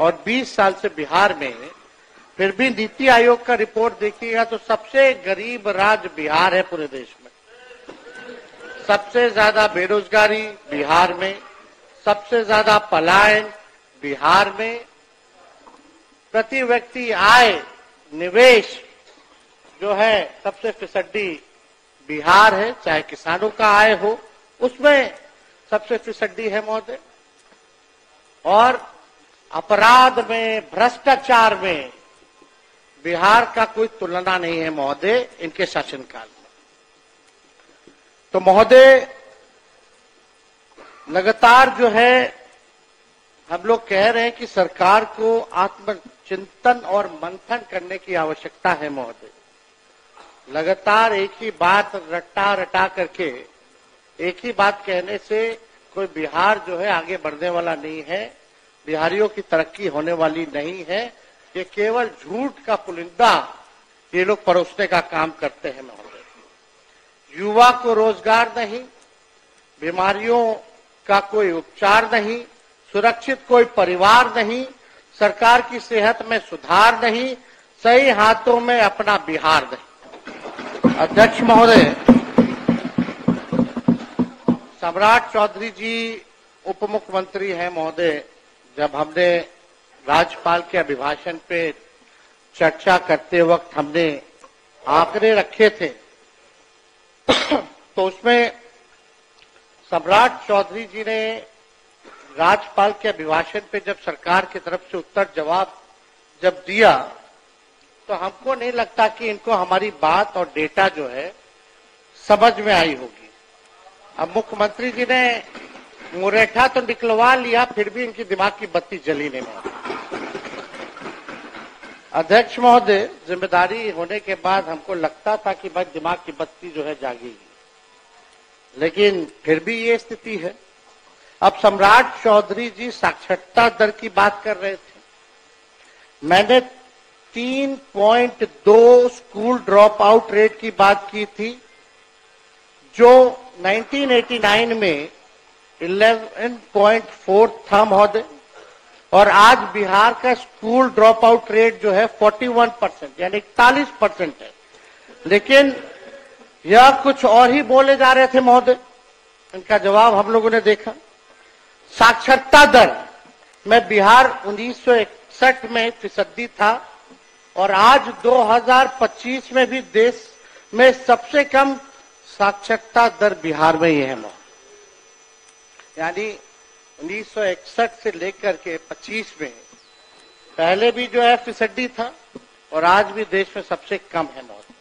और 20 साल से बिहार में, फिर भी नीति आयोग का रिपोर्ट देखिएगा तो सबसे गरीब राज्य बिहार है पूरे देश में। सबसे ज्यादा बेरोजगारी बिहार में, सबसे ज्यादा पलायन बिहार में, प्रति व्यक्ति आय निवेश जो है सबसे फिसड्डी बिहार है, चाहे किसानों का आय हो उसमें सबसे फिसड्डी है महोदय। और अपराध में, भ्रष्टाचार में बिहार का कोई तुलना नहीं है महोदय इनके शासनकाल में। तो महोदय लगातार जो है हम लोग कह रहे हैं कि सरकार को आत्मचिंतन और मंथन करने की आवश्यकता है महोदय। लगातार एक ही बात रटा रटा करके, एक ही बात कहने से कोई बिहार जो है आगे बढ़ने वाला नहीं है, बिहारियों की तरक्की होने वाली नहीं है। ये केवल झूठ का पुलिंदा ये लोग परोसने का काम करते हैं महोदय। युवा को रोजगार नहीं, बीमारियों का कोई उपचार नहीं, सुरक्षित कोई परिवार नहीं, सरकार की सेहत में सुधार नहीं, सही हाथों में अपना बिहार नहीं। अध्यक्ष महोदय, सम्राट चौधरी जी उप मुख्यमंत्री हैं महोदय। जब हमने राज्यपाल के अभिभाषण पे चर्चा करते वक्त हमने आंकड़े रखे थे तो उसमें सम्राट चौधरी जी ने राज्यपाल के अभिभाषण पे जब सरकार की तरफ से उत्तर जवाब जब दिया तो हमको नहीं लगता कि इनको हमारी बात और डेटा जो है समझ में आई होगी। अब मुख्यमंत्री जी ने मुरेठा तो निकलवा लिया, फिर भी इनकी दिमाग की बत्ती जली नहीं। अध्यक्ष महोदय, जिम्मेदारी होने के बाद हमको लगता था कि भाई दिमाग की बत्ती जो है जागेगी, लेकिन फिर भी ये स्थिति है। अब सम्राट चौधरी जी साक्षरता दर की बात कर रहे थे। मैंने 3.2 स्कूल ड्रॉप आउट रेट की बात की थी, जो 1989 में 11.4 था महोदय, और आज बिहार का स्कूल ड्रॉप आउट रेट जो है 41% यानी 41% है। लेकिन यह कुछ और ही बोले जा रहे थे महोदय। इनका जवाब हम लोगों ने देखा। साक्षरता दर में बिहार 1961 में फीसदी था और आज 2025 में भी देश में सबसे कम साक्षरता दर बिहार में ही है महोदय। यानी 1961 से लेकर के 25 में पहले भी जो है फीसदी था और आज भी देश में सबसे कम है महोदय।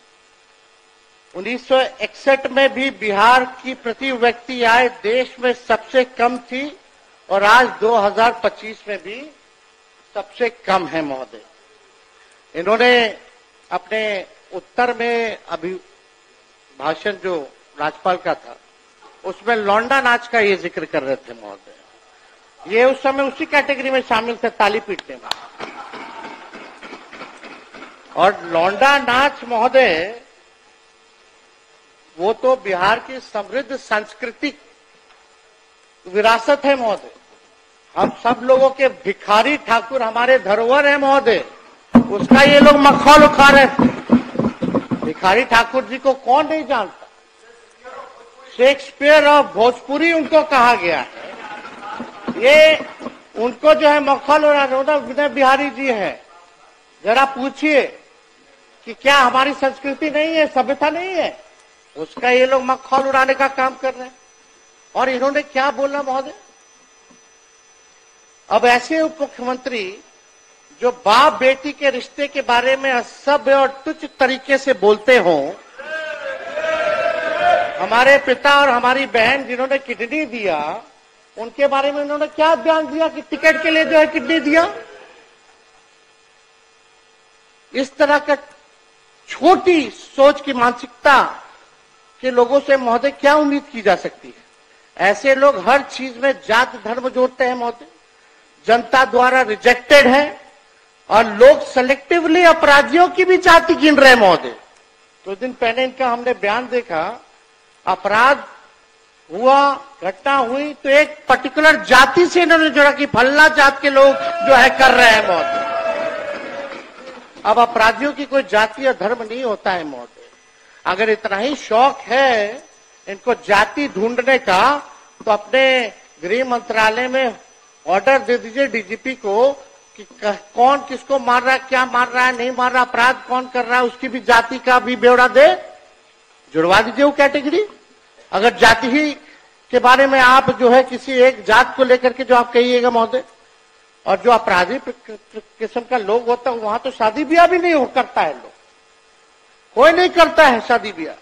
1961 में भी बिहार की प्रति व्यक्ति आय देश में सबसे कम थी और आज 2025 में भी सबसे कम है महोदय। इन्होंने अपने उत्तर में अभिभाषण जो राज्यपाल का था उसमें लौंडा नाच का ये जिक्र कर रहे थे महोदय। ये उस समय उसी कैटेगरी में शामिल थे, ताली पीटने में। और लौंडा नाच महोदय वो तो बिहार की समृद्ध सांस्कृतिक विरासत है महोदय। हम सब लोगों के भिखारी ठाकुर हमारे धरोहर है महोदय, उसका ये लोग मखौल उठा रहे थे। भिखारी ठाकुर जी को कौन नहीं जानता? शेक्सपियर और भोजपुरी उनको कहा गया है। ये उनको जो है मखौल उड़ाना विनय बिहारी जी है। जरा पूछिए कि क्या हमारी संस्कृति नहीं है, सभ्यता नहीं है? उसका ये लोग मखौल उड़ाने का काम कर रहे हैं। और इन्होंने क्या बोला महोदय? अब ऐसे उप मुख्यमंत्री जो बाप बेटी के रिश्ते के बारे में असभ्य और तुच्छ तरीके से बोलते हों, हमारे पिता और हमारी बहन जिन्होंने किडनी दिया उनके बारे में उन्होंने क्या बयान दिया कि टिकट के लिए जो है किडनी दिया। इस तरह का छोटी सोच की मानसिकता के लोगों से महोदय क्या उम्मीद की जा सकती है? ऐसे लोग हर चीज में जात धर्म जोड़ते हैं महोदय, जनता द्वारा रिजेक्टेड है और लोग सेलेक्टिवली अपराधियों की भी जाति गिन रहे हैं महोदय। कुछ दिन पहले इनका हमने बयान देखा, अपराध हुआ, घटना हुई तो एक पर्टिकुलर जाति से इन्होंने जोड़ा कि फल्ला जात के लोग जो है कर रहे हैं महोदय। अब अपराधियों की कोई जाति या धर्म नहीं होता है महोदय। अगर इतना ही शौक है इनको जाति ढूंढने का तो अपने गृह मंत्रालय में ऑर्डर दे दीजिए डीजीपी को कि कौन किसको मार रहा है, क्या मार रहा है, नहीं मार रहा, अपराध कौन कर रहा है, उसकी भी जाति का भी ब्यौरा दे, जुड़वा दीजिए वो कैटेगरी। अगर जाति ही के बारे में आप जो है किसी एक जात को लेकर के जो आप कहिएगा महोदय, और जो अपराधी किस्म का लोग होता है वहां तो शादी ब्याह भी नहीं हो करता है, लोग कोई नहीं करता है शादी ब्याह।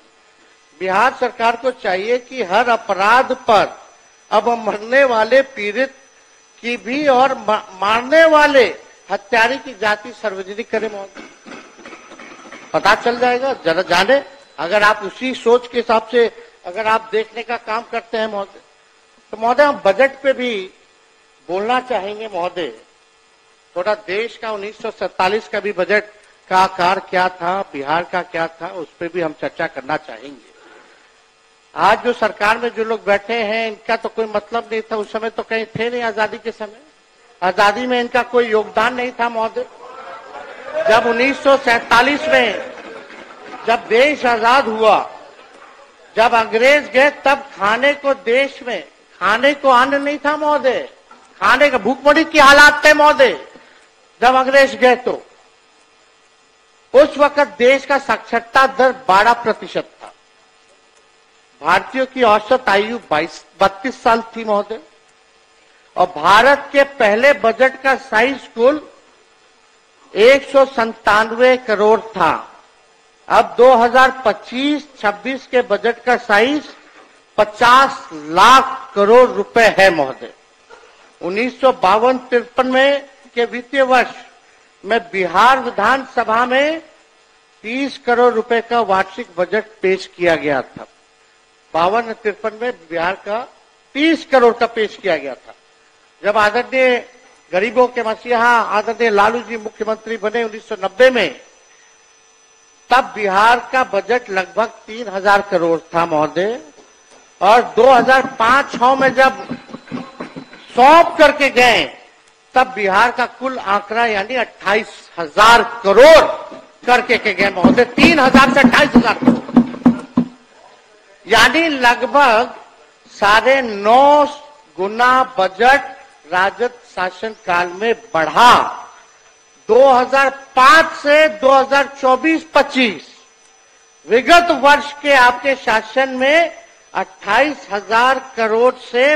बिहार सरकार को चाहिए कि हर अपराध पर अब मरने वाले पीड़ित की भी और मारने वाले हत्यारे की जाति सार्वजनिक करे महोदय, पता चल जाएगा, जरा जाने। अगर आप उसी सोच के हिसाब से अगर आप देखने का काम करते हैं महोदय, तो महोदय हम बजट पे भी बोलना चाहेंगे महोदय। थोड़ा देश का 1947 का भी बजट का आकार क्या था, बिहार का क्या था, उस पर भी हम चर्चा करना चाहेंगे। आज जो सरकार में जो लोग बैठे हैं इनका तो कोई मतलब नहीं था, उस समय तो कहीं थे नहीं आजादी के समय, आजादी में इनका कोई योगदान नहीं था महोदय। जब 1947 में जब देश आजाद हुआ, जब अंग्रेज गए तब खाने को देश में खाने को अन्न नहीं था महोदय, खाने का भूखमरी की हालात थे महोदय जब अंग्रेज गए। तो उस वक्त देश का साक्षरता दर 12% था, भारतीयों की औसत आयु 32 साल थी महोदय, और भारत के पहले बजट का साइज कुल 197 करोड़ था। अब 2025-26 के बजट का साइज 50 लाख करोड़ रुपए है महोदय। 1952-53 में के वित्तीय वर्ष में बिहार विधानसभा में 30 करोड़ रुपए का वार्षिक बजट पेश किया गया था। 52-53 में बिहार का 30 करोड़ का पेश किया गया था। जब आदरणीय गरीबों के मसीहा आदरणीय लालू जी मुख्यमंत्री बने 1990 में, तब बिहार का बजट लगभग 3000 करोड़ था महोदय, और 2005-06 में जब सौंप करके गए तब बिहार का कुल आंकड़ा यानी 28,000 करोड़ करके के गए महोदय। 3000 से 28,000 करोड़, यानी लगभग 9.5 गुना बजट राजद शासन काल में बढ़ा। 2005 से 2024-25 विगत वर्ष के आपके शासन में 28,000 करोड़ से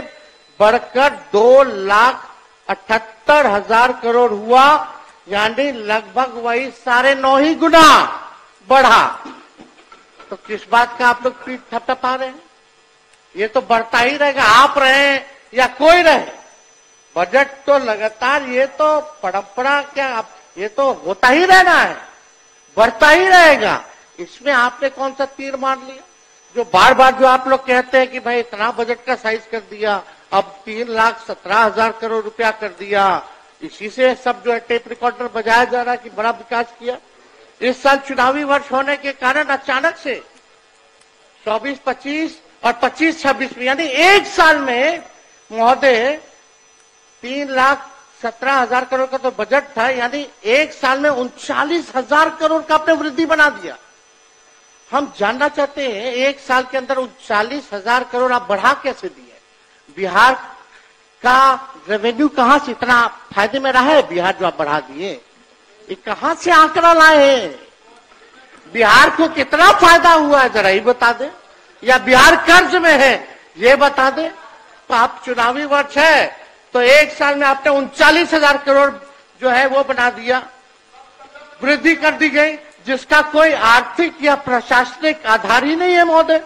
बढ़कर 2,78,000 करोड़ हुआ, यानी लगभग वही 9.5 गुना बढ़ा। तो किस बात का आप लोग पीठ थपथपा रहे हैं? ये तो बढ़ता ही रहेगा, आप रहे या कोई रहे, बजट तो लगातार, ये तो परंपरा क्या, ये तो होता ही रहना है, बढ़ता ही रहेगा। इसमें आपने कौन सा तीर मार लिया? जो बार बार जो आप लोग कहते हैं कि भाई इतना बजट का साइज कर दिया, अब 3,17,000 करोड़ रुपया कर दिया, इसी से सब जो है टेप रिकॉर्डर बजाया जा रहा है कि बड़ा विकास किया। इस साल चुनावी वर्ष होने के कारण अचानक से 24-25 और 25-26 में, यानी एक साल में महोदय 3,17,000 करोड़ का तो बजट था, यानी एक साल में 39,000 करोड़ का आपने वृद्धि बना दिया। हम जानना चाहते हैं एक साल के अंदर 39,000 करोड़ आप बढ़ा कैसे दिए? बिहार का रेवेन्यू कहां से इतना फायदे में रहा है? बिहार जो आप बढ़ा दिए, ये कहां से आंकड़ा लाए हैं? बिहार को कितना फायदा हुआ है जरा ये बता दें, या बिहार कर्ज में है ये बता दें। तो आप चुनावी वर्ष है तो एक साल में आपने 39,000 करोड़ जो है वो बना दिया, वृद्धि कर दी गई, जिसका कोई आर्थिक या प्रशासनिक आधार ही नहीं है महोदय।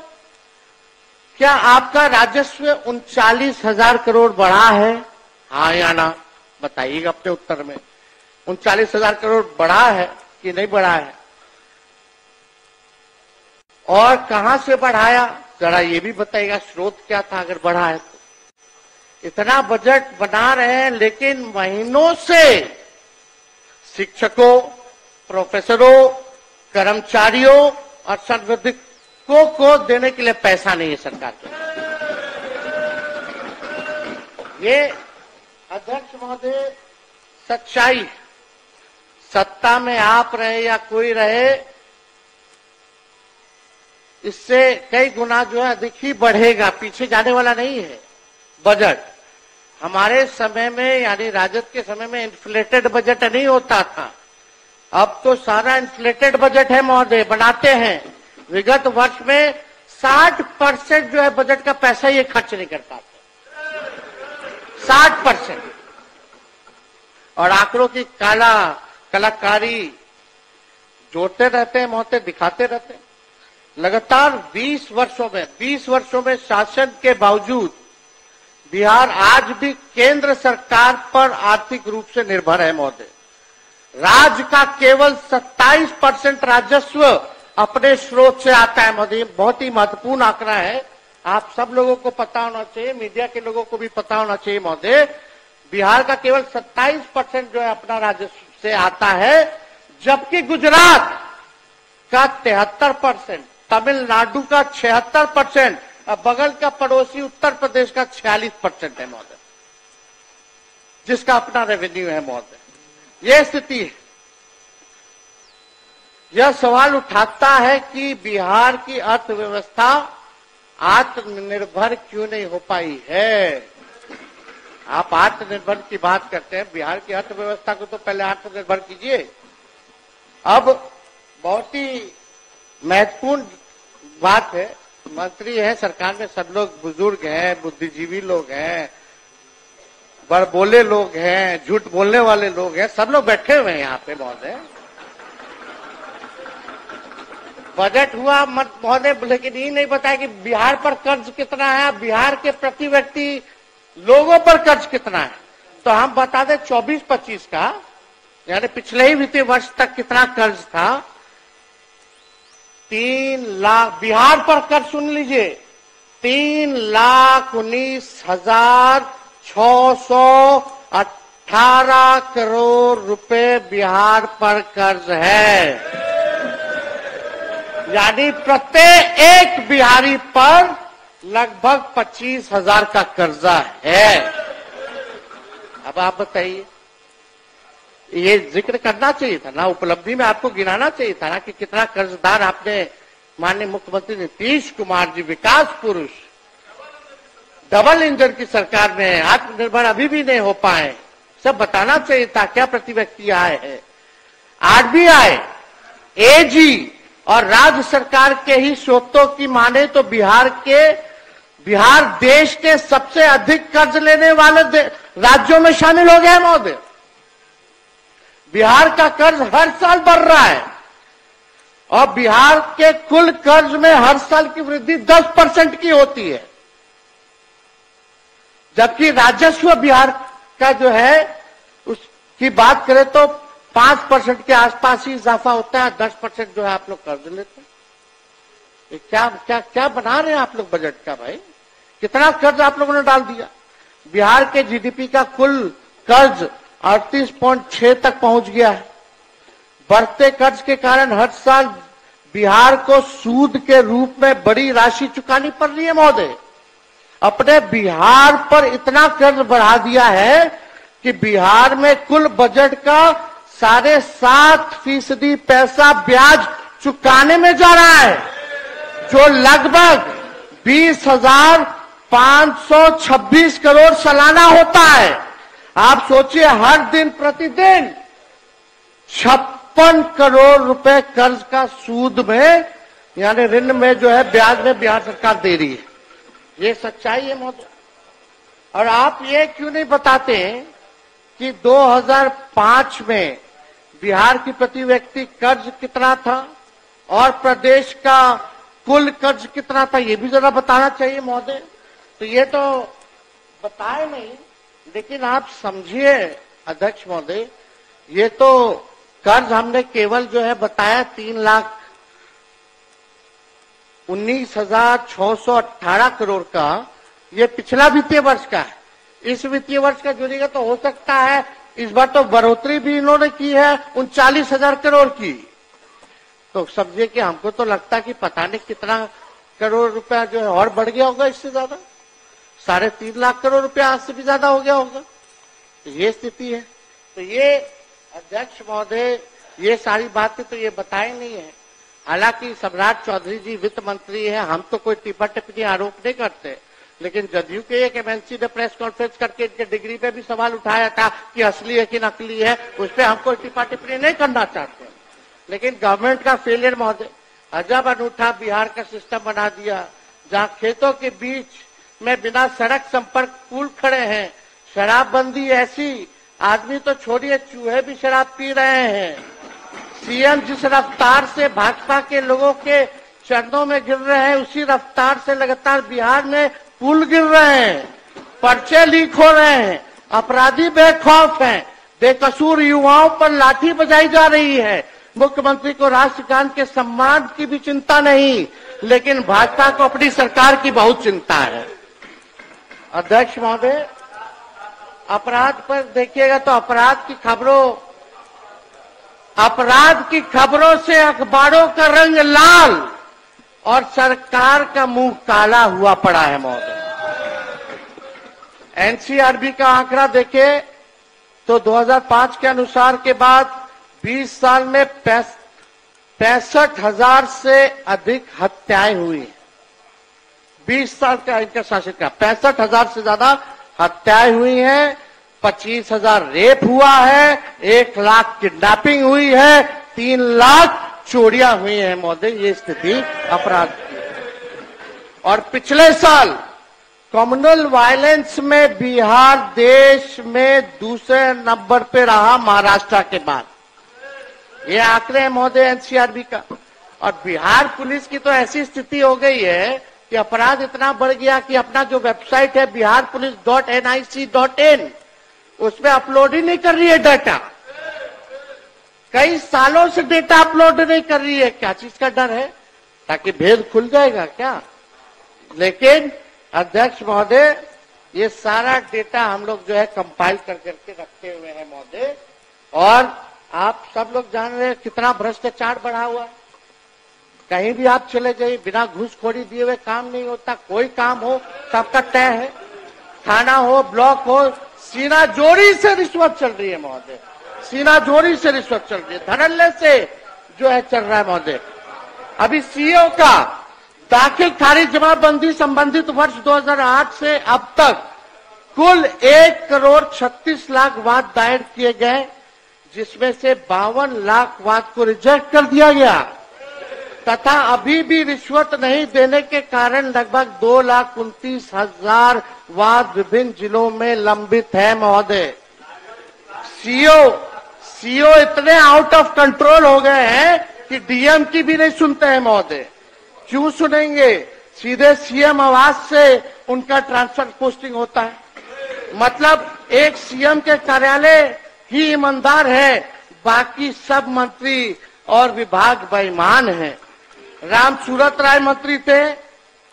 क्या आपका राजस्व 39,000 करोड़ बढ़ा है? हाँ या ना बताइएगा अपने उत्तर में। 39,000 करोड़ बढ़ा है कि नहीं बढ़ा है? और कहां से बढ़ाया जरा ये भी बताइएगा, स्रोत क्या था अगर बढ़ा है तो? इतना बजट बना रहे हैं लेकिन महीनों से शिक्षकों, प्रोफेसरों, कर्मचारियों और संविधिकों को देने के लिए पैसा नहीं है सरकार के। ये अध्यक्ष महोदय सच्चाई, सत्ता में आप रहे या कोई रहे, इससे कई गुना जो है अधिक ही बढ़ेगा, पीछे जाने वाला नहीं है बजट। हमारे समय में यानी राजद के समय में इन्फ्लेटेड बजट नहीं होता था, अब तो सारा इन्फ्लेटेड बजट है महोदय, बनाते हैं। विगत वर्ष में 60% जो है बजट का पैसा ये खर्च नहीं कर पाते, 60%। और आंकड़ों की कलाकारी जोड़ते रहते हैं महोदय, दिखाते रहते हैं। लगातार 20 वर्षों में शासन के बावजूद बिहार आज भी केंद्र सरकार पर आर्थिक रूप से निर्भर है महोदय। राज्य का केवल 27% राजस्व अपने स्रोत से आता है महोदय। बहुत ही महत्वपूर्ण आंकड़ा है, आप सब लोगों को पता होना चाहिए, मीडिया के लोगों को भी पता होना चाहिए महोदय। बिहार का केवल 27% जो है अपना राजस्व से आता है, जबकि गुजरात का 73%, तमिलनाडु का 76%, और बगल का पड़ोसी उत्तर प्रदेश का 46% है महोदय, जिसका अपना रेवेन्यू है महोदय। यह स्थिति है। यह सवाल उठाता है कि बिहार की अर्थव्यवस्था आत्मनिर्भर क्यों नहीं हो पाई है। आप आत्मनिर्भर की बात करते हैं, बिहार की अर्थव्यवस्था को तो पहले आत्मनिर्भर कीजिए। अब बहुत ही महत्वपूर्ण बात है, मंत्री है सरकार में, सब लोग बुजुर्ग हैं, बुद्धिजीवी लोग हैं, बड़बोले लोग हैं, झूठ बोलने वाले लोग हैं, सब लोग बैठे हुए हैं यहाँ पे महोदय। बजट हुआ मत महोदय, लेकिन ये नहीं बताया कि बिहार पर कर्ज कितना है, बिहार के प्रति व्यक्ति लोगों पर कर्ज कितना है। तो हम बता दें 24-25 का, यानी पिछले ही वित्तीय वर्ष तक कितना कर्ज था। 3 लाख बिहार पर कर्ज, सुन लीजिए, 3,19,618 करोड़ रुपए बिहार पर कर्ज है। यानी प्रत्येक एक बिहारी पर लगभग 25,000 का कर्जा है। अब आप बताइए, ये जिक्र करना चाहिए था ना, उपलब्धि में आपको गिनाना चाहिए था ना कि कितना कर्जदार आपने, माननीय मुख्यमंत्री नीतीश कुमार जी, विकास पुरुष, डबल इंजन की सरकार में आत्मनिर्भर अभी भी नहीं हो पाए, सब बताना चाहिए था। क्या प्रति व्यक्ति आय है। आरबीआई, एजी और राज्य सरकार के ही स्रोतों की माने तो बिहार देश के सबसे अधिक कर्ज लेने वाले राज्यों में शामिल हो गए महोदय। बिहार का कर्ज हर साल बढ़ रहा है और बिहार के कुल कर्ज में हर साल की वृद्धि 10% की होती है, जबकि राजस्व बिहार का जो है उसकी बात करें तो 5% के आसपास ही इजाफा होता है, 10% जो है आप लोग कर्ज लेते हैं। ये क्या बना रहे हैं आप लोग बजट का भाई? कितना कर्ज आप लोगों ने डाल दिया। बिहार के जीडीपी का कुल कर्ज 38.6 तक पहुंच गया है। बढ़ते कर्ज के कारण हर साल बिहार को सूद के रूप में बड़ी राशि चुकानी पड़ रही है महोदय। अपने बिहार पर इतना कर्ज बढ़ा दिया है कि बिहार में कुल बजट का 7.5% पैसा ब्याज चुकाने में जा रहा है, जो लगभग 20,526 करोड़ सालाना होता है। आप सोचिए, हर दिन प्रतिदिन 56 करोड़ रुपए कर्ज का सूद में यानी ऋण में जो है ब्याज में बिहार सरकार दे रही है। ये सच्चाई है महोदय। और आप ये क्यों नहीं बताते कि 2005 में बिहार की प्रति व्यक्ति कर्ज कितना था और प्रदेश का कुल कर्ज कितना था, ये भी जरा बताना चाहिए महोदय। तो ये तो बताए नहीं, लेकिन आप समझिए अध्यक्ष महोदय, ये तो कर्ज हमने केवल जो है बताया 3,19,618 करोड़ का, ये पिछला वित्तीय वर्ष का है। इस वित्तीय वर्ष का जुड़ेगा तो हो सकता है इस बार तो बढ़ोतरी भी इन्होंने की है 39,000 करोड़ की। तो समझिए कि हमको तो लगता है कि पता नहीं कितना करोड़ रुपया जो है और बढ़ गया होगा इससे ज्यादा। 3.5 लाख करोड़ रुपया आज से भी ज्यादा हो गया होगा। तो ये स्थिति है। तो ये अध्यक्ष महोदय, ये सारी बातें तो ये बताई नहीं है। हालांकि सम्राट चौधरी जी वित्त मंत्री है, हम तो कोई टिप्पा टिप्पणी आरोप नहीं करते, लेकिन जदयू के एक एमएनसी ने प्रेस कॉन्फ्रेंस करके इनके डिग्री पे भी सवाल उठाया था कि असली है कि नकली है, उस पर हम कोई टिप्पा टिप्पणी नहीं करना चाहते। लेकिन गवर्नमेंट का फेलियर महोदय, अजब अनूठा बिहार का सिस्टम बना दिया, जहां खेतों के बीच में बिना सड़क संपर्क पुल खड़े हैं, शराबबंदी ऐसी, आदमी तो छोड़िए चूहे भी शराब पी रहे हैं। सीएम जिस रफ्तार से भाजपा के लोगों के चरणों में गिर रहे हैं, उसी रफ्तार से लगातार बिहार में पुल गिर रहे हैं, पर्चे लीक हो रहे हैं, अपराधी बेखौफ हैं, बेकसूर युवाओं पर लाठी बजाई जा रही है। मुख्यमंत्री को राष्ट्रगान के सम्मान की भी चिंता नहीं, लेकिन भाजपा को अपनी सरकार की बहुत चिंता है। अध्यक्ष महोदय, अपराध पर देखिएगा तो अपराध की खबरों से अखबारों का रंग लाल और सरकार का मुंह काला हुआ पड़ा है महोदय। एनसीआरबी का आंकड़ा देखे तो 2005 के अनुसार के बाद 20 साल में 65,000 से अधिक हत्याएं हुई। 20 साल का इनका शासन का 65,000 से ज्यादा हत्याएं हुई हैं, 25,000 रेप हुआ है, 1 लाख किडनैपिंग हुई है, 3 लाख चोरियां हुई हैं महोदय। ये स्थिति अपराध की। और पिछले साल कम्युनल वायलेंस में बिहार देश में दूसरे नंबर पे रहा महाराष्ट्र के बाद। ये आंकड़े हैं महोदय एनसीआरबी का। और बिहार पुलिस की तो ऐसी स्थिति हो गई है कि अपराध इतना बढ़ गया कि अपना जो वेबसाइट है biharpolice.nic.in, उसमें अपलोड ही नहीं कर रही है डाटा। कई सालों से डेटा अपलोड नहीं कर रही है। क्या चीज का डर है? ताकि भेद खुल जाएगा क्या? लेकिन अध्यक्ष महोदय, ये सारा डेटा हम लोग जो है कंपाइल करके रखे हुए हैं महोदय। और आप सब लोग जान रहे हैं कितना भ्रष्टाचार बढ़ा हुआ है। कहीं भी आप चले जाइए, बिना घूसखोरी दिए हुए काम नहीं होता। कोई काम हो सबका तय है, थाना हो, ब्लॉक हो, सीना जोड़ी से रिश्वत चल रही है महोदय। सीना जोड़ी से रिश्वत चल रही है, धड़ल्ले से जो है चल रहा है महोदय। अभी सीओ का दाखिल खारिज जमाबंदी संबंधित वर्ष 2008 से अब तक कुल 1,36,00,000 वाद दायर किए गए, जिसमें से 52 लाख वाद को रिजेक्ट कर दिया गया तथा अभी भी रिश्वत नहीं देने के कारण लगभग 2,29,000 वाद विभिन्न जिलों में लंबित है महोदय। सीओ इतने आउट ऑफ कंट्रोल हो गए हैं कि डीएम की भी नहीं सुनते हैं महोदय। क्यों सुनेंगे? सीधे सीएम आवास से उनका ट्रांसफर पोस्टिंग होता है। मतलब एक सीएम के कार्यालय ही ईमानदार है, बाकी सब मंत्री और विभाग बेईमान हैं। राम सूरत राय मंत्री थे,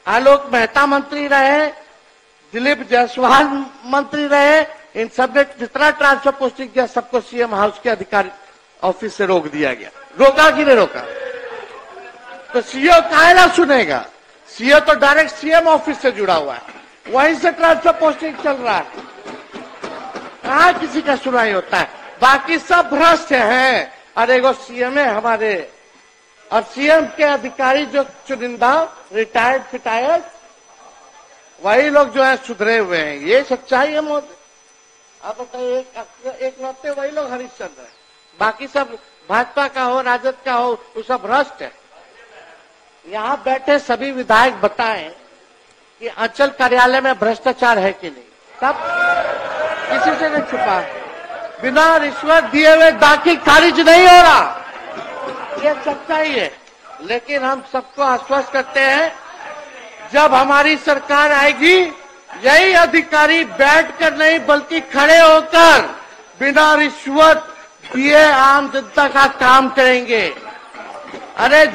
आलोक मेहता मंत्री रहे, दिलीप जायसवाल मंत्री रहे। इन सब ने जितना ट्रांसफर पोस्टिंग किया सबको सीएम हाउस के अधिकारी ऑफिस से रोक दिया गया। रोका कि नहीं रोका? तो सीओ काहे ना सुनेगा? सीओ तो डायरेक्ट सीएम ऑफिस से जुड़ा हुआ है, वहीं से ट्रांसफर पोस्टिंग चल रहा है। कहाँ किसी का सुनाई होता है? बाकी सब भ्रष्ट हैं। अरे वो सीएम है हमारे, और सीएम के अधिकारी जो चुनिंदा रिटायर्ड फिटायर्ड, वही लोग जो है सुधरे हुए हैं। ये सच्चाई है मोदी। आप बताइए, एक लौटे वही लोग हरिश्चंद्र है, बाकी सब भाजपा का हो, राजद का हो, वो सब भ्रष्ट है। यहाँ बैठे सभी विधायक बताएं कि अंचल कार्यालय में भ्रष्टाचार है कि नहीं। तब किसी से नहीं छुपा, बिना रिश्वत दिए हुए दाखिल खारिज नहीं हो रहा। ये सच्चाई है। लेकिन हम सबको आश्वस्त करते हैं, जब हमारी सरकार आएगी, यही अधिकारी बैठकर नहीं बल्कि खड़े होकर बिना रिश्वत दिए आम जनता का काम करेंगे। अरे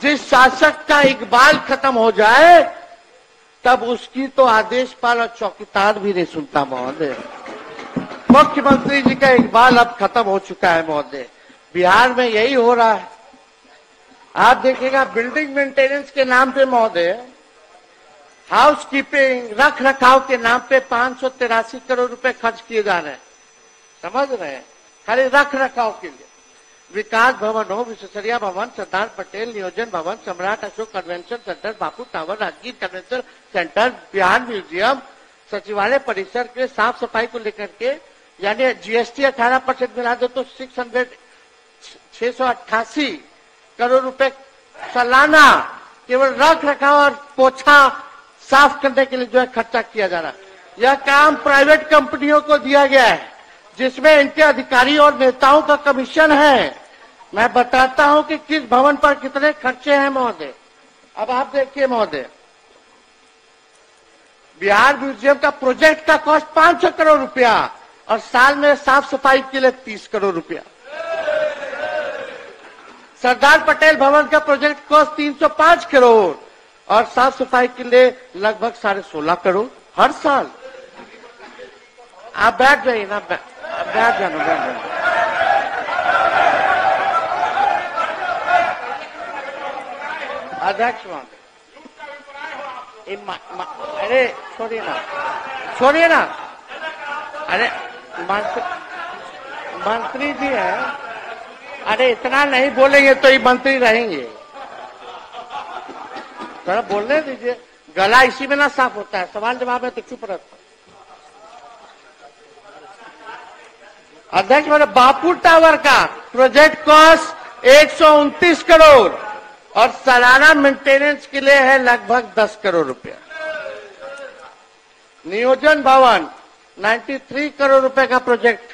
जिस शासक का इकबाल खत्म हो जाए, तब उसकी तो आदेशपाल और चौकीदार भी नहीं सुनता महोदय। मुख्यमंत्री जी का इकबाल अब खत्म हो चुका है महोदय। बिहार में यही हो रहा है। आप देखिएगा, बिल्डिंग मेंटेनेंस के नाम पे महोदय हाउस कीपिंग रख रखाव के नाम पे 583 करोड़ रुपए खर्च किए जा रहे हैं, समझ रहे हैं, खाली रख रखाव के लिए। विकास भवन हो, विश्वेश्वरैया भवन, Sardar Patel Niyojan Bhavan, Samrat Ashok convention centre, Bapu tower, Rajgir convention centre, Bihar museum, सचिवालय परिसर के साफ सफाई को लेकर के, यानी जीएसटी 18% मिला दो तो 688 करोड़ रुपए सालाना केवल रख रखाव और पोछा साफ करने के लिए जो है खर्चा किया जा रहा है। यह काम प्राइवेट कंपनियों को दिया गया है, जिसमें इनके अधिकारी और नेताओं का कमीशन है। मैं बताता हूं कि किस भवन पर कितने खर्चे हैं महोदय। अब आप देखिए महोदय, बिहार म्यूजियम का प्रोजेक्ट का कॉस्ट 500 करोड़ रुपया और साल में साफ सफाई के लिए 30 करोड़ रुपया। सरदार पटेल भवन का प्रोजेक्ट कॉस्ट 305 करोड़ और साफ सफाई के लिए लगभग 16.5 करोड़ हर साल। आप बैठ जाइए ना, बैठ जाना। अध्यक्ष अरे छोड़िए ना, अरे मंत्री जी है, अरे इतना नहीं बोलेंगे तो ये मंत्री रहेंगे, थोड़ा बोलने दीजिए। गला इसी में ना साफ होता है, सवाल जवाब है तो चुप रहता। अध्यक्ष मेरे बापू टावर का प्रोजेक्ट कॉस्ट 129 करोड़ और सालाना मेंटेनेंस के लिए है लगभग 10 करोड़ रुपया। नियोजन भवन 93 करोड़ रुपए का प्रोजेक्ट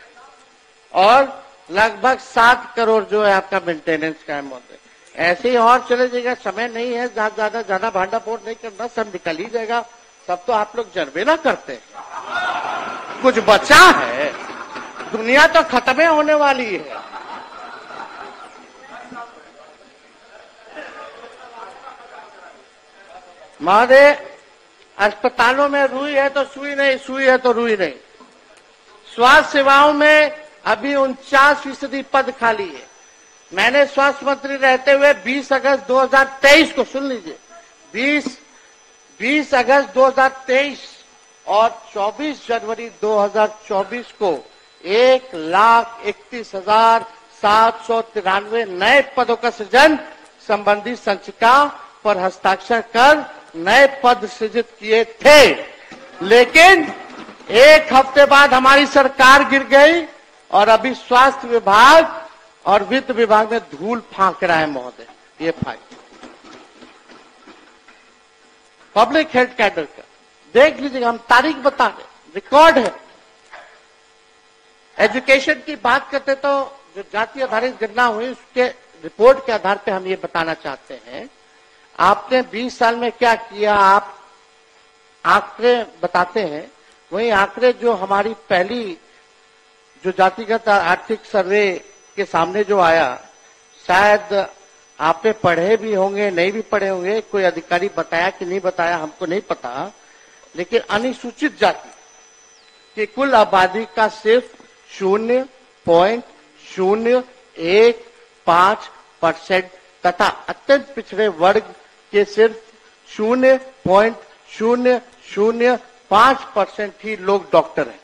और लगभग 7 करोड़ जो है आपका मेंटेनेंस का है महोदय। ऐसे ही और चले जाएगा, समय नहीं है, ज्यादा भांडा फोड़ नहीं करना, सब निकल ही जाएगा। सब तो आप लोग जनबे ना करते हैं, कुछ बचा है, दुनिया तो खत्म होने वाली है। महोदय, अस्पतालों में रुई है तो सुई नहीं, सुई है तो रुई नहीं। स्वास्थ्य सेवाओं में अभी 49% पद खाली है। मैंने स्वास्थ्य मंत्री रहते हुए 20 अगस्त 2023 को, सुन लीजिए, 20 अगस्त 2023 और 24 जनवरी 2024 को 1,31,793 नए पदों का सृजन संबंधी संचिका पर हस्ताक्षर कर नए पद सृजित किए थे। लेकिन एक हफ्ते बाद हमारी सरकार गिर गई और अभी स्वास्थ्य विभाग और वित्त विभाग में धूल फांक रहा है महोदय। ये फाइल पब्लिक हेल्थ कैडर का देख लीजिएगा, हम तारीख बता रहे, रिकॉर्ड है। एजुकेशन की बात करते तो जो जाति आधारित गणना हुई उसके रिपोर्ट के आधार पर हम ये बताना चाहते हैं, आपने 20 साल में क्या किया, आप आंकड़े बताते हैं। वही आंकड़े जो हमारी पहली जो जातिगत आर्थिक सर्वे के सामने जो आया, शायद आपने पढ़े भी होंगे, नहीं भी पढ़े होंगे, कोई अधिकारी बताया कि नहीं बताया हमको नहीं पता, लेकिन अनुसूचित जाति की कुल आबादी का सिर्फ 0.015% तथा अत्यंत पिछड़े वर्ग के सिर्फ 0.005% ही लोग डॉक्टर हैं।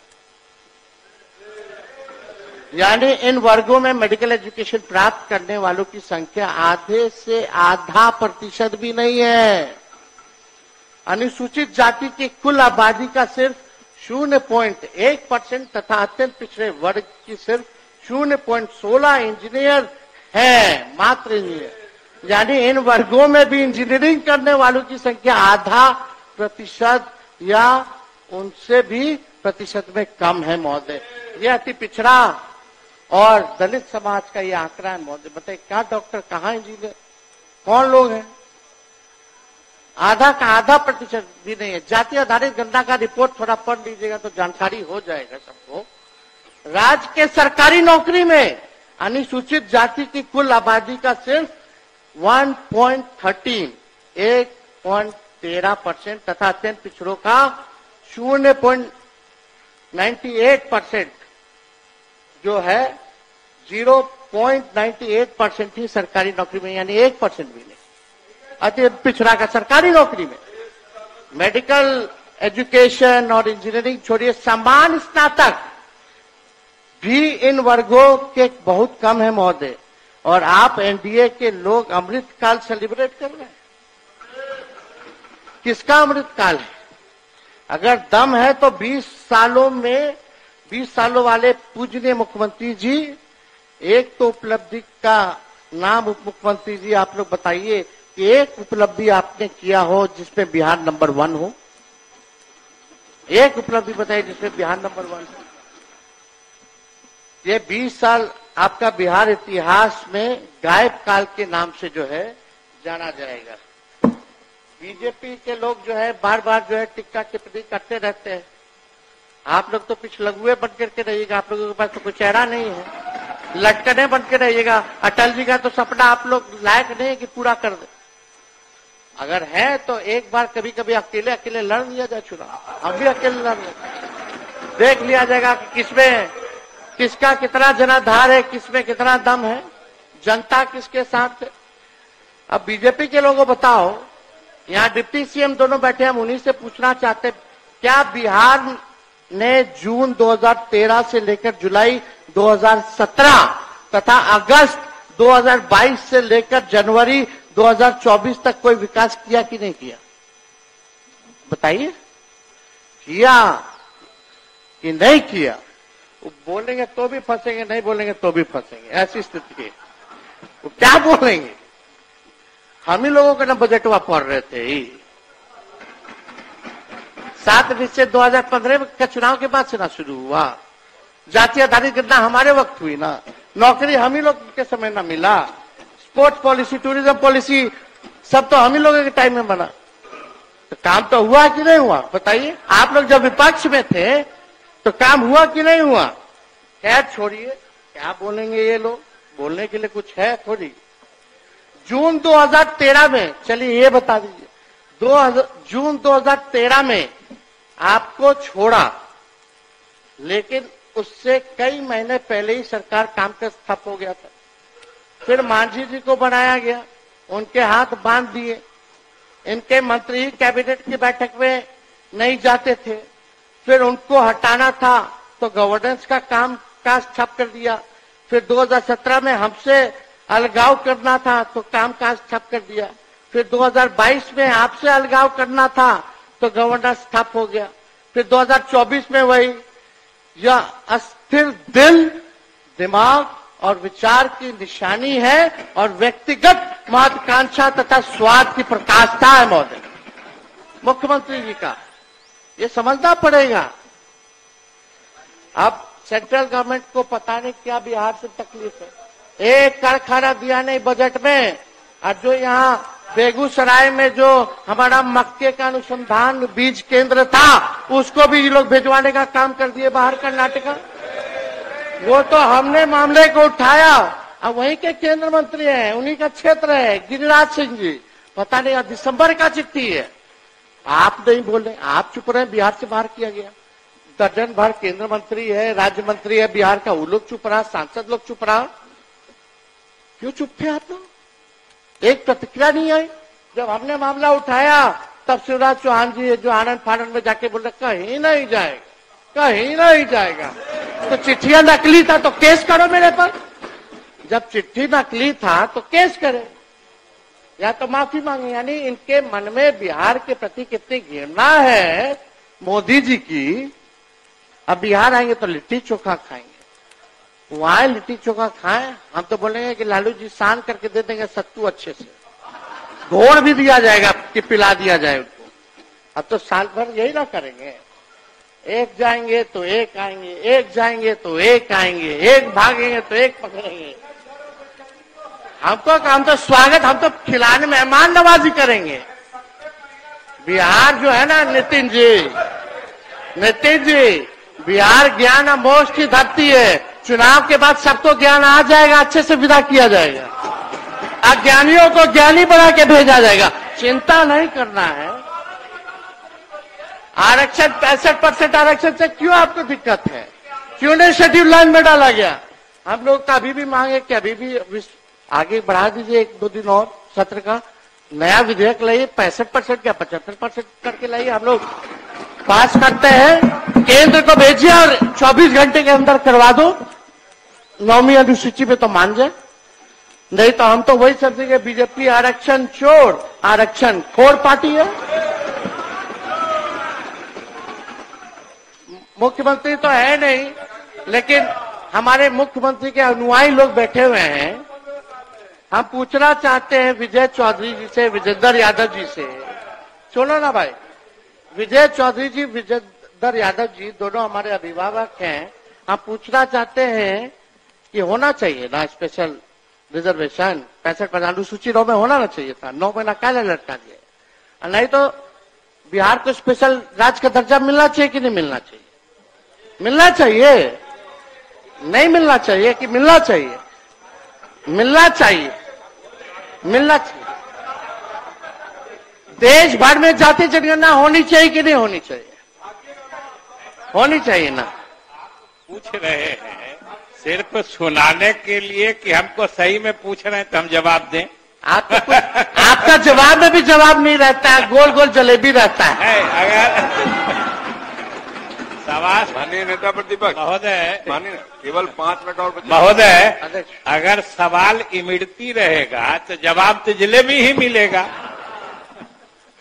यानी इन वर्गों में मेडिकल एजुकेशन प्राप्त करने वालों की संख्या आधे से आधा प्रतिशत भी नहीं है। अनुसूचित जाति की कुल आबादी का सिर्फ 0.1% तथा अत्यंत पिछड़े वर्ग की सिर्फ 0.16 इंजीनियर है, मात्र इंजीनियर। यानी इन वर्गों में भी इंजीनियरिंग करने वालों की संख्या आधा प्रतिशत या उनसे भी प्रतिशत में कम है महोदय। यह अति पिछड़ा और दलित समाज का ये आंकड़ा है महोदय। बताइए क्या डॉक्टर, कहाँ इंजीनियर, कौन लोग हैं? आधा का आधा प्रतिशत भी नहीं है। जाति आधारित गणना का रिपोर्ट थोड़ा पढ़ लीजिएगा तो जानकारी हो जाएगा सबको। राज्य के सरकारी नौकरी में अनुसूचित जाति की कुल आबादी का सिर्फ 1.13% तथा अत्यंत पिछड़ों का 0.98% जो है 0.98% ही सरकारी नौकरी में, यानी 1% भी नहीं। अत्यंत पिछड़ा का सरकारी नौकरी में। मेडिकल एजुकेशन और इंजीनियरिंग छोड़िए, समान स्नातक भी इन वर्गों के बहुत कम है महोदय। और आप एनडीए के लोग अमृतकाल सेलिब्रेट कर रहे हैं। किसका अमृतकाल है? अगर दम है तो 20 सालों वाले पूजनीय मुख्यमंत्री जी, एक तो उपलब्धि का नाम उप मुख्यमंत्री जी आप लोग बताइए कि एक उपलब्धि आपने किया हो जिसमें बिहार नंबर 1 हो। एक उपलब्धि बताइए जिसमें बिहार नंबर 1 हो। ये 20 साल आपका बिहार इतिहास में गायब काल के नाम से जो है जाना जाएगा। बीजेपी के लोग जो है बार बार जो है टिक्का टिप्पणी करते रहते हैं। आप लोग तो पिछलगुए बन करके रहिएगा, आप लोगों के पास तो कोई चेहरा नहीं है, लटकने बन के रहिएगा। अटल जी का तो सपना आप लोग लायक नहीं है कि पूरा कर दे। अगर है तो एक बार कभी कभी अकेले अकेले लड़ लिया जाए चुनाव, हम भी अकेले लड़ ले, देख लिया जाएगा कि किसमें किसका कितना जनाधार है, किसमें कितना दम है, जनता किसके साथ है। अब बीजेपी के लोगों बताओ, यहाँ डिप्टी सीएम दोनों बैठे, हम उन्हीं से पूछना चाहते, क्या बिहार ने जून 2013 से लेकर जुलाई 2017 तथा अगस्त 2022 से लेकर जनवरी 2024 तक कोई विकास किया कि नहीं किया? बताइए, किया कि नहीं किया? वो बोलेंगे तो भी फंसेंगे, नहीं बोलेंगे तो भी फंसेंगे, ऐसी स्थिति है। वो क्या बोलेंगे? हम ही लोगों के ना बजटवा पढ़ रहे थे। 7 निश्चय 2015 का चुनाव के बाद से ना शुरू हुआ। जातीय आधारित गणना हमारे वक्त हुई ना, नौकरी हम ही लोग के समय ना मिला, स्पोर्ट्स पॉलिसी, टूरिज्म पॉलिसी सब तो हम ही लोगों के टाइम में बना। तो काम तो हुआ कि नहीं हुआ बताइए? आप लोग जब विपक्ष में थे तो काम हुआ कि नहीं हुआ? खैर छोड़िए, क्या बोलेंगे ये लोग, बोलने के लिए कुछ है थोड़ी। जून 2013 में, चलिए ये बता दीजिए, जून 2013 में आपको छोड़ा, लेकिन उससे कई महीने पहले ही सरकार काम का ठप हो गया था। फिर मांझी जी को बनाया गया, उनके हाथ बांध दिए, इनके मंत्री कैबिनेट की बैठक में नहीं जाते थे, फिर उनको हटाना था तो गवर्नेंस का काम काज ठप कर दिया। फिर 2017 में हमसे अलगाव करना था तो काम काज ठप कर दिया। फिर 2022 में आपसे अलगाव करना था तो गवर्नेंस ठप हो गया। फिर 2024 में वही, यह अस्थिर दिल, दिमाग और विचार की निशानी है और व्यक्तिगत महत्वाकांक्षा तथा स्वार्थ की प्रकाशता है महोदय मुख्यमंत्री जी का। ये समझना पड़ेगा। अब सेंट्रल गवर्नमेंट को पता नहीं क्या बिहार से तकलीफ है। एक कारखाना दिया नहीं बजट में, और जो यहाँ बेगूसराय में जो हमारा मक्के का अनुसंधान बीज केंद्र था उसको भी ये लोग भिजवाने का काम कर दिए बाहर कर्नाटक। वो तो हमने मामले को उठाया, अब वहीं के केंद्र मंत्री हैं, उन्हीं का क्षेत्र है, गिरिराज सिंह जी। पता नहीं दिसंबर का चिट्ठी है, आप नहीं बोले, आप चुप रहे। बिहार से बाहर किया गया, दर्जन भर केंद्र मंत्री है, राज्य मंत्री है बिहार का, वो लोग चुप रहा, सांसद लोग चुप रहा। क्यों चुप थे आप लोग? एक प्रतिक्रिया नहीं आई। जब हमने मामला उठाया तब शिवराज चौहान जी जो आनंद फानंद में जाके बोले कहीं नहीं जाएगा, कहीं नहीं जाएगा। तो चिट्ठियां नकली था तो केस करो मेरे पर। जब चिट्ठी नकली था तो केस करे या तो माफी मांगे। यानी इनके मन में बिहार के प्रति कितनी घृणा है मोदी जी की। अब बिहार आएंगे तो लिट्टी चोखा खाएंगे, वहां लिट्टी चोखा खाएं, हम तो बोलेंगे कि लालू जी सान करके दे देंगे सत्तू अच्छे से, घोड़ भी दिया जाएगा कि पिला दिया जाए उनको। अब तो साल भर यही ना करेंगे, एक जाएंगे तो एक आएंगे, एक जाएंगे तो एक आएंगे, एक भागेंगे तो एक पकड़ेंगे। हम तो स्वागत, हम तो खिलाने मेहमान नवाजी करेंगे। बिहार जो है ना नितिन जी, बिहार ज्ञान और मोक्ष की धरती है। चुनाव के बाद सबको ज्ञान आ जाएगा, अच्छे से विदा किया जाएगा, अज्ञानियों को ज्ञानी बना के भेजा जाएगा। चिंता नहीं करना है। आरक्षण 65% आरक्षण से क्यों आपको दिक्कत है? क्यों नहीं शेड्यूल लाइन में डाला गया? हम लोग का अभी भी मांगे कि अभी भी आगे बढ़ा दीजिए 1-2 दिन और सत्र का, नया विधेयक लाइए, 65% या 75% करके लाइए, हम लोग पास करते हैं। केंद्र को भेजिए और 24 घंटे के अंदर करवा दो। 9वीं अनुसूची पे तो मान जाए, नहीं तो हम तो वही समझेंगे बीजेपी आरक्षण चोर, आरक्षण खोर पार्टी है। मुख्यमंत्री तो है नहीं, लेकिन हमारे मुख्यमंत्री के अनुयायी लोग बैठे हुए हैं। हम पूछना चाहते हैं विजय चौधरी जी से, विजेंद्र यादव जी से। सुनो ना भाई, विजय चौधरी जी, विजेंद्र यादव जी दोनों हमारे अभिभावक हैं। हम पूछना चाहते हैं कि होना चाहिए ना स्पेशल रिजर्वेशन, 65% अनुसूची 9 में होना ना चाहिए था। 9 महीना क्या लटका दिया? नहीं तो बिहार को स्पेशल राज्य का दर्जा मिलना चाहिए कि नहीं मिलना चाहिए? मिलना चाहिए, नहीं मिलना चाहिए कि मिलना चाहिए? मिलना चाहिए, मिलना चाहिए। देश भर में जाति जनगणना होनी चाहिए कि नहीं होनी चाहिए? होनी चाहिए ना। पूछ रहे हैं सिर्फ सुनाने के लिए कि हमको सही में पूछ रहे हैं तो हम जवाब दें? आपका जवाब में भी जवाब नहीं रहता है, गोल गोल जलेबी रहता है। अगर सवाल माननीय नेता प्रतिपक्ष महोदय, माननीय केवल 5 मिनट और महोदय, अगर सवाल इमड़ती रहेगा तो जवाब तो जलेबी ही मिलेगा।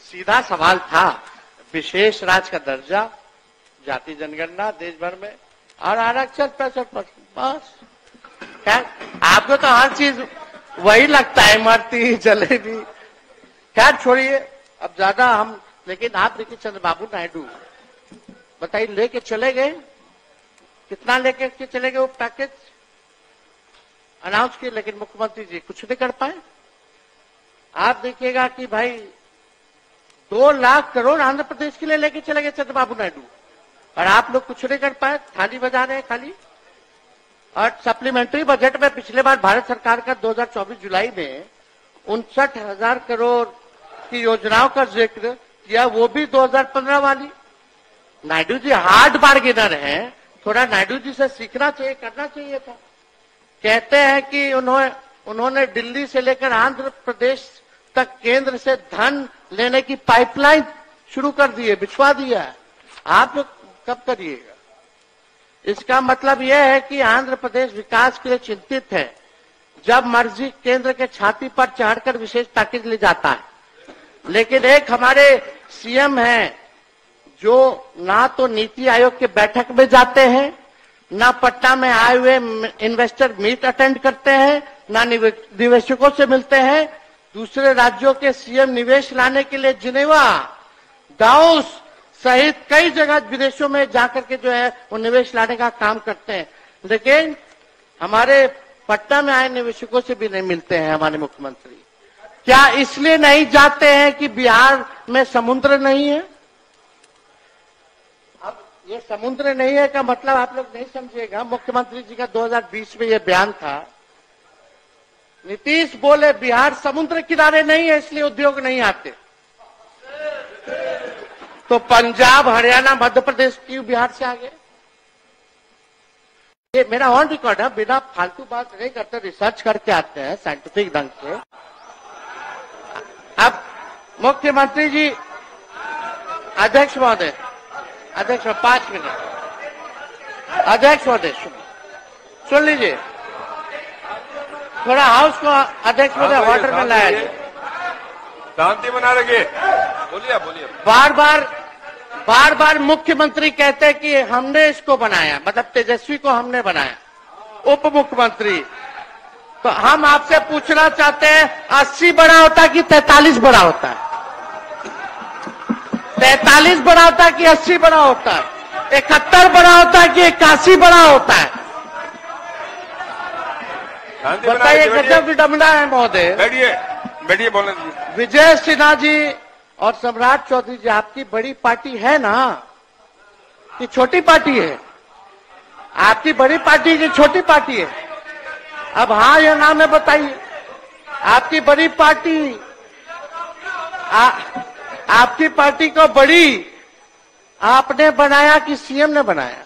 सीधा सवाल था, विशेष राज्य का दर्जा, जाति जनगणना देश भर में और आरक्षण 65%, बस। क्या आपको तो हर चीज वही लगता है, इमरती जलेबी। क्या छोड़िए अब ज्यादा हम, लेकिन आप देखिए चंद्रबाबू नायडू बताइए लेके चले गए, कितना लेके के चले गए वो पैकेज अनाउंस किए, लेकिन मुख्यमंत्री जी कुछ नहीं कर पाए। आप देखिएगा कि भाई 2 लाख करोड़ आंध्र प्रदेश के लिए लेके चले गए चंद्रबाबू नायडू, और आप लोग कुछ नहीं कर पाए, थाली बजा रहे हैं खाली। और सप्लीमेंट्री बजट में पिछले बार भारत सरकार का 2024 जुलाई में 59,000 करोड़ की योजनाओं का जिक्र किया, वो भी 2015 वाली। नायडू जी हार्ड बार्गेनर हैं, थोड़ा नायडू जी से सीखना चाहिए, करना चाहिए था। कहते हैं कि उन्होंने दिल्ली से लेकर आंध्र प्रदेश तक केंद्र से धन लेने की पाइपलाइन शुरू कर दी है, बिछवा दिया है। आप लोग कब करिएगा? इसका मतलब यह है कि आंध्र प्रदेश विकास के लिए चिंतित है। जब मर्जी केंद्र के छाती पर चढ़कर विशेष पैकेज ले जाता है। लेकिन एक हमारे सीएम हैं जो ना तो नीति आयोग के बैठक में जाते हैं, ना पटना में आए हुए इन्वेस्टर मीट अटेंड करते हैं, ना निवेशकों से मिलते हैं। दूसरे राज्यों के सीएम निवेश लाने के लिए जिनेवा, दाओस सहित कई जगह विदेशों में जाकर के जो है वो निवेश लाने का काम करते हैं, लेकिन हमारे पटना में आए निवेशकों से भी नहीं मिलते हैं हमारे मुख्यमंत्री। क्या इसलिए नहीं जाते हैं कि बिहार में समुद्र नहीं है? अब ये समुद्र नहीं है का मतलब आप लोग नहीं समझिएगा। मुख्यमंत्री जी का 2020 में ये बयान था, नीतीश बोले बिहार समुद्र किनारे नहीं है इसलिए उद्योग नहीं आते। तो पंजाब, हरियाणा, मध्य प्रदेश क्यों बिहार से आ गए? ये मेरा ऑन रिकॉर्ड है, बिना फालतू बात नहीं करते, रिसर्च करके आते हैं साइंटिफिक ढंग से। अब मुख्यमंत्री जी, अध्यक्ष महोदय, 5 मिनट। अध्यक्ष महोदय सुन लीजिए, थोड़ा हाउस को अध्यक्ष महोदय ऑर्डर में लाया जाए, शांति बना रखिए। बोलिए। बार बार मुख्यमंत्री कहते हैं कि हमने इसको बनाया, मतलब तेजस्वी को हमने बनाया, उप मुख्यमंत्री। तो हम आपसे पूछना चाहते हैं 80 बड़ा होता है कि 43 बड़ा होता है? 43 बड़ा होता है कि 80 बड़ा होता है? 71 बड़ा होता है कि 81 बड़ा होता है? बताइए, गजब विडंबना है महोदय। बैठिए बोलने दीजिए। विजय सिन्हा जी और सम्राट चौधरी जी, आपकी बड़ी पार्टी है ना कि छोटी पार्टी है? आपकी बड़ी पार्टी की छोटी पार्टी है? अब हाँ या ना में बताइए। आपकी बड़ी पार्टी, आपकी पार्टी को बड़ी आपने बनाया कि सीएम ने बनाया?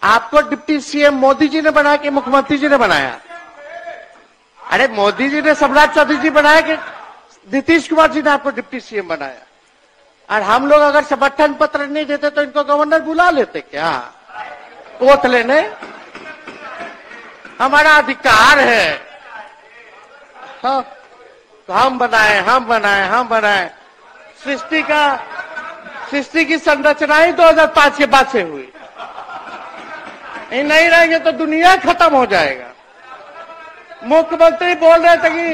आपको डिप्टी सीएम मोदी जी ने बनाया कि मुख्यमंत्री जी ने बनाया? अरे मोदी जी ने सम्राट चौधरी जी बनाया कि नीतीश कुमार जी ने आपको डिप्टी सीएम बनाया और हम लोग अगर समर्थन पत्र नहीं देते तो इनको गवर्नर बुला लेते क्या वोट लेने? हमारा अधिकार है। हाँ, तो हम बनाए। सृष्टि की संरचना ही 2005 के बाद से हुई। नहीं रहेंगे तो दुनिया खत्म हो जाएगा। मुख्यमंत्री बोल रहे थे कि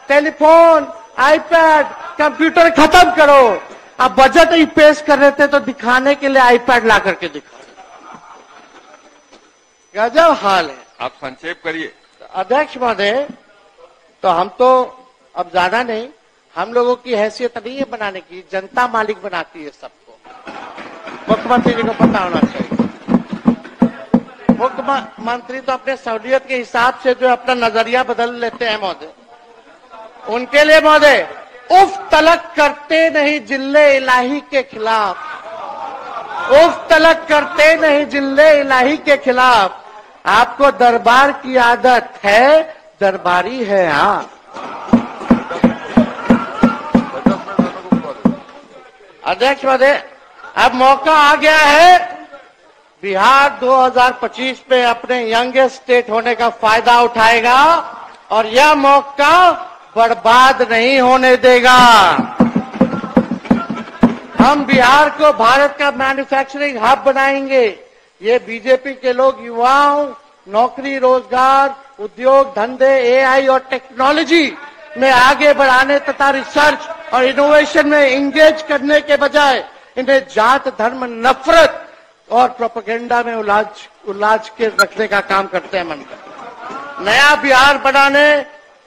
टेलीफोन, आईपैड, कंप्यूटर खत्म करो। अब बजट ही पेश कर रहे थे तो दिखाने के लिए आईपैड ला करके दिखा। गजब हाल है। आप संक्षेप करिए। अध्यक्ष महोदय, तो हम तो अब ज्यादा नहीं, हम लोगों की हैसियत नहीं है बनाने की, जनता मालिक बनाती है सबको। मुख्यमंत्री जी को पता होना चाहिए। मुख्यमंत्री तो अपने सहूलियत के हिसाब से जो अपना नजरिया बदल लेते हैं महोदय। उनके लिए महोदय उफ तलक करते नहीं जिल्ले इलाही के खिलाफ, उफ तलक करते नहीं जिल्ले इलाही के खिलाफ। आपको दरबार की आदत है, दरबारी है आप। अध्यक्ष महोदय, अब मौका आ गया है बिहार 2025 में अपने यंगेस्ट स्टेट होने का फायदा उठाएगा और यह मौका बर्बाद नहीं होने देगा। हम बिहार को भारत का मैन्युफैक्चरिंग हब बनाएंगे। ये बीजेपी के लोग युवाओं, नौकरी, रोजगार, उद्योग, धंधे, एआई और टेक्नोलॉजी में आगे बढ़ाने तथा रिसर्च और इनोवेशन में इंगेज करने के बजाय इन्हें जात, धर्म, नफरत और प्रोपेगेंडा में उलाझ के रखने का काम करते हैं। मन नया बिहार बनाने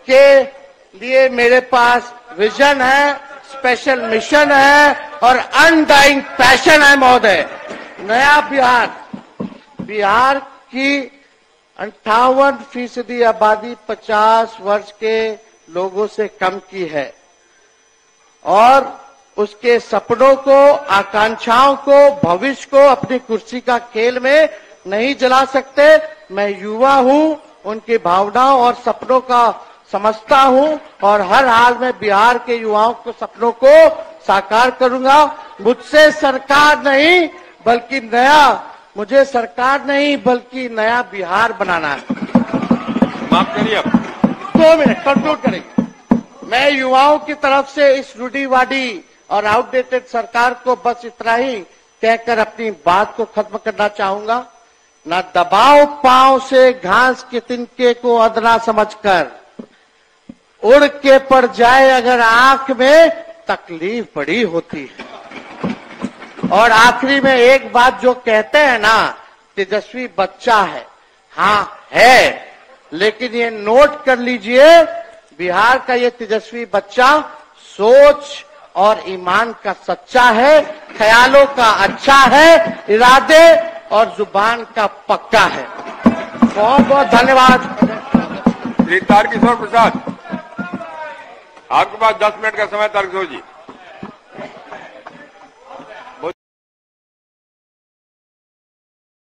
के लिए मेरे पास विजन है, स्पेशल मिशन है और अनडाइंग पैशन है महोदय। नया बिहार की 58% आबादी 50 वर्ष के लोगों से कम की है और उसके सपनों को, आकांक्षाओं को, भविष्य को अपनी कुर्सी का खेल में नहीं जला सकते। मैं युवा हूं, उनकी भावनाओं और सपनों का समझता हूं और हर हाल में बिहार के युवाओं के सपनों को साकार करूंगा। मुझे सरकार नहीं बल्कि नया बिहार बनाना है। माफ करिए आप 2 मिनट कंक्लूड करेंगे। मैं युवाओं की तरफ से इस रूढ़िवादी और आउटडेटेड सरकार को बस इतना ही कहकर अपनी बात को खत्म करना चाहूंगा। न दबाव पांव से घास के तिनके को अदना समझकर, उड़ के पड़ जाए अगर आंख में तकलीफ बड़ी होती है। और आखिरी में एक बात जो कहते हैं ना, तेजस्वी बच्चा है, हाँ है, लेकिन ये नोट कर लीजिए, बिहार का ये तेजस्वी बच्चा सोच और ईमान का सच्चा है, ख्यालों का अच्छा है, इरादे और जुबान का पक्का है। बहुत बहुत धन्यवाद। श्री तारकिशोर प्रसाद, आपके पास 10 मिनट का समय तारकिशोर जी।